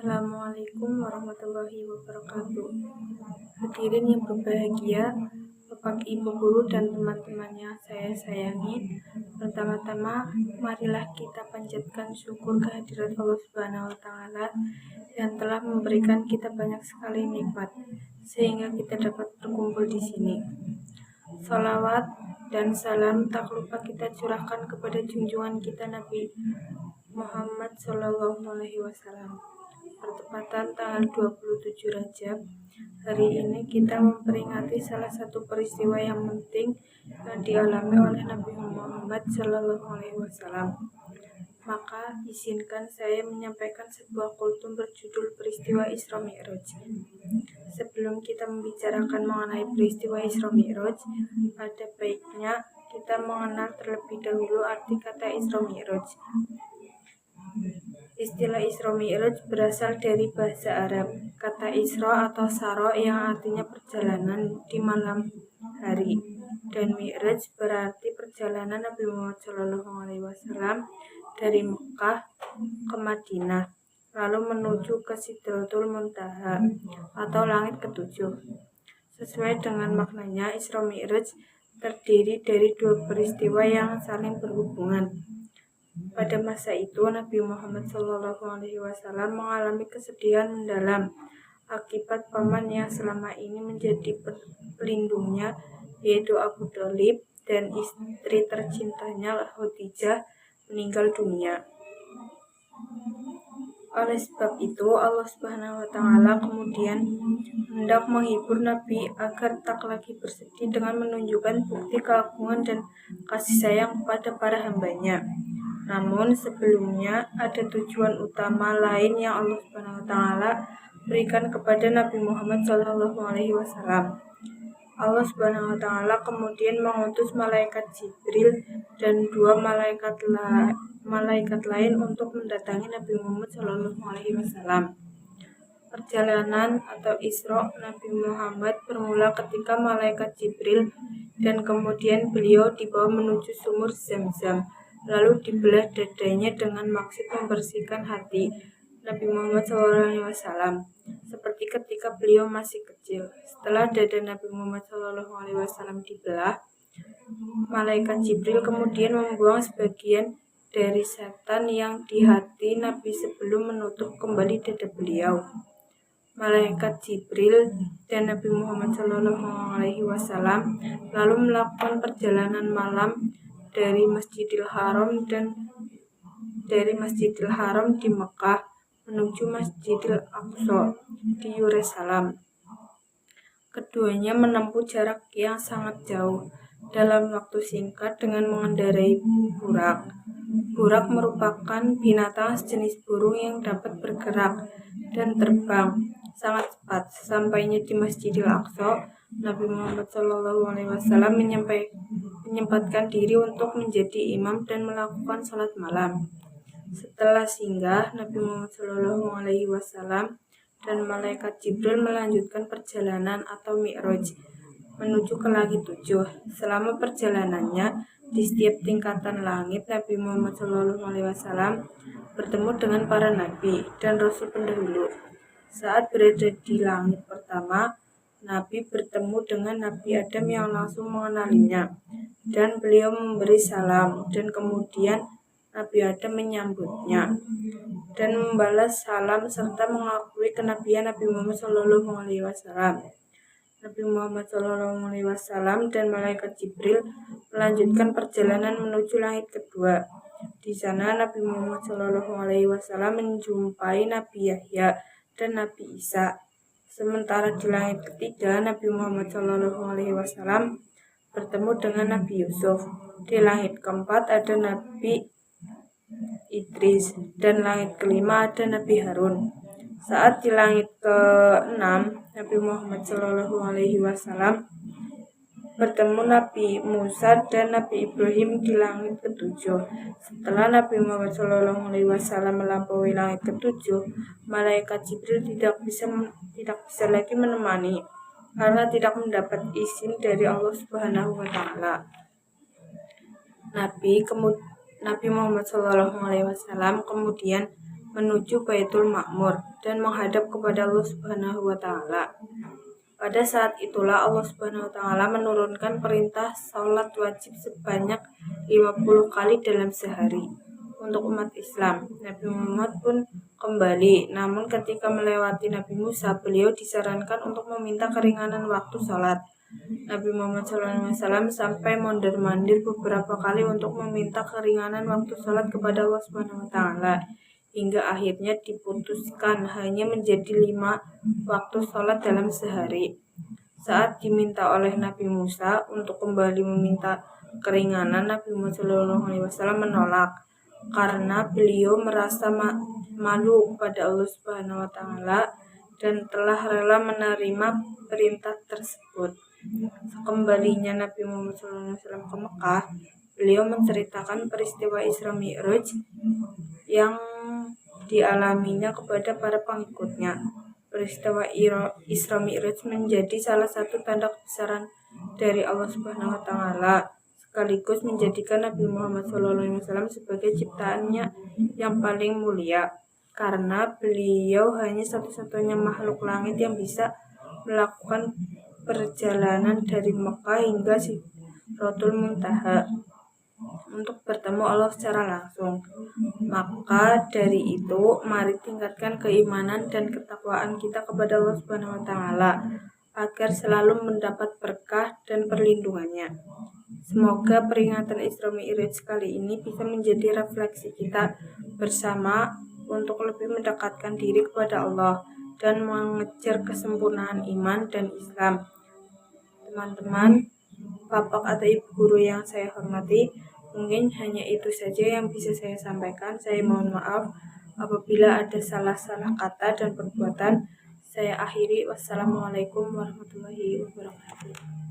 Assalamualaikum warahmatullahi wabarakatuh. Hadirin yang berbahagia, Bapak Ibu guru dan teman-temannya saya sayangi. Pertama-tama, marilah kita panjatkan syukur kehadirat Allah Subhanahu wa taala yang telah memberikan kita banyak sekali nikmat sehingga kita dapat berkumpul di sini. Salawat dan salam tak lupa kita curahkan kepada junjungan kita Nabi Muhammad Shallallahu Alaihi Wasallam. Bertepatan tanggal 27 Rajab, hari ini kita memperingati salah satu peristiwa yang penting yang dialami oleh Nabi Muhammad Shallallahu Alaihi Wasallam. Maka izinkan saya menyampaikan sebuah kultum berjudul peristiwa Isra Mi'raj. Sebelum kita membicarakan mengenai peristiwa Isra Mi'raj, ada baiknya kita mengenal terlebih dahulu arti kata Isra Mi'raj. Istilah Isra Mi'raj berasal dari bahasa Arab, kata Isra atau Saro yang artinya perjalanan di malam hari, dan Mi'raj berarti perjalanan Nabi Muhammad SAW dari Mekah ke Madinah, lalu menuju ke Sidratul Muntaha atau langit ketujuh. Sesuai dengan maknanya, Isra Mi'raj terdiri dari dua peristiwa yang saling berhubungan. Pada masa itu, Nabi Muhammad SAW mengalami kesedihan mendalam akibat paman yang selama ini menjadi pelindungnya, yaitu Abu Thalib, dan istri tercintanya Khadijah meninggal dunia. Oleh sebab itu, Allah Subhanahu wa taala kemudian hendak menghibur Nabi agar tak lagi bersedih dengan menunjukkan bukti keagungan dan kasih sayang kepada para hambanya. Namun sebelumnya ada tujuan utama lain yang Allah Subhanahu wa taala berikan kepada Nabi Muhammad SAW. Allah Subhanahu wa taala kemudian mengutus malaikat Jibril dan dua malaikat lain untuk mendatangi Nabi Muhammad SAW. Perjalanan atau Isra Nabi Muhammad bermula ketika malaikat Jibril dan kemudian beliau dibawa menuju sumur Zam-Zam, lalu dibelah dadanya dengan maksud membersihkan hati Nabi Muhammad SAW, seperti ketika beliau masih kecil. Setelah dada Nabi Muhammad SAW dibelah, malaikat Jibril kemudian membuang sebagian dari setan yang di hati Nabi sebelum menutup kembali dada beliau. Malaikat Jibril dan Nabi Muhammad SAW lalu melakukan perjalanan malam dari Masjidil Haram di Mekah menuju Masjidil Aqsa di Yerusalem. Keduanya menempuh jarak yang sangat jauh dalam waktu singkat dengan mengendarai burak. Burak merupakan binatang sejenis burung yang dapat bergerak dan terbang sangat cepat. Sampainya di Masjidil Aqsa, Nabi Muhammad SAW menyempatkan diri untuk menjadi imam dan melakukan salat malam. Setelah singgah, Nabi Muhammad SAW dan malaikat Jibril melanjutkan perjalanan atau Mi'raj menuju ke langit 7. Selama perjalanannya, di setiap tingkatan langit, Nabi Muhammad SAW bertemu dengan para nabi dan rasul pendahulu. Saat berada di langit pertama, Nabi bertemu dengan Nabi Adam yang langsung mengenalinya, dan beliau memberi salam, dan kemudian Nabi Adam menyambutnya dan membalas salam serta mengakui kenabian Nabi Muhammad SAW. Nabi Muhammad SAW dan malaikat Jibril melanjutkan perjalanan menuju langit kedua. Di sana Nabi Muhammad SAW menjumpai Nabi Yahya dan Nabi Isa. Sementara di langit ketiga, Nabi Muhammad SAW bertemu dengan Nabi Yusuf. Di langit keempat ada Nabi Idris, dan langit kelima ada Nabi Harun. Saat di langit ke-6, Nabi Muhammad SAW bertemu Nabi Musa dan Nabi Ibrahim di langit ke-7. Setelah Nabi Muhammad SAW melampaui langit ke-7, malaikat Jibril tidak bisa lagi menemani karena tidak mendapat izin dari Allah Subhanahu wa taala. Nabi Muhammad SAW kemudian menuju Baitul Ma'mur dan menghadap kepada Allah Subhanahu wa taala. Pada saat itulah Allah Subhanahu wa taala menurunkan perintah salat wajib sebanyak 50 kali dalam sehari untuk umat Islam. Nabi Muhammad pun kembali, namun ketika melewati Nabi Musa, beliau disarankan untuk meminta keringanan waktu salat. Nabi Muhammad SAW sampai mondar-mandir beberapa kali untuk meminta keringanan waktu salat kepada Allah Subhanahu wa taala, hingga akhirnya diputuskan hanya menjadi 5 waktu salat dalam sehari. Saat diminta oleh Nabi Musa untuk kembali meminta keringanan, Nabi Muhammad SAW menolak karena beliau merasa malu kepada Allah Subhanahu wa taala dan telah rela menerima perintah tersebut. Sekembalinya Nabi Muhammad SAW ke Mekah, beliau menceritakan peristiwa Isra Mi'raj yang dialaminya kepada para pengikutnya. Peristiwa Isra Mi'raj menjadi salah satu tanda kebesaran dari Allah Subhanahu wa taala, sekaligus menjadikan Nabi Muhammad SAW sebagai ciptaannya yang paling mulia, karena beliau hanya satu-satunya makhluk langit yang bisa melakukan perjalanan dari Mekah hingga Sidratul Muntaha untuk bertemu Allah secara langsung. Maka dari itu, mari tingkatkan keimanan dan ketakwaan kita kepada Allah Subhanahu wa taala agar selalu mendapat berkah dan perlindungannya. Semoga peringatan Isra Mi'raj kali ini bisa menjadi refleksi kita bersama untuk lebih mendekatkan diri kepada Allah dan mengejar kesempurnaan iman dan Islam. Teman-teman, Bapak atau Ibu guru yang saya hormati, mungkin hanya itu saja yang bisa saya sampaikan. Saya mohon maaf apabila ada salah-salah kata dan perbuatan. Saya akhiri. Wassalamualaikum warahmatullahi wabarakatuh.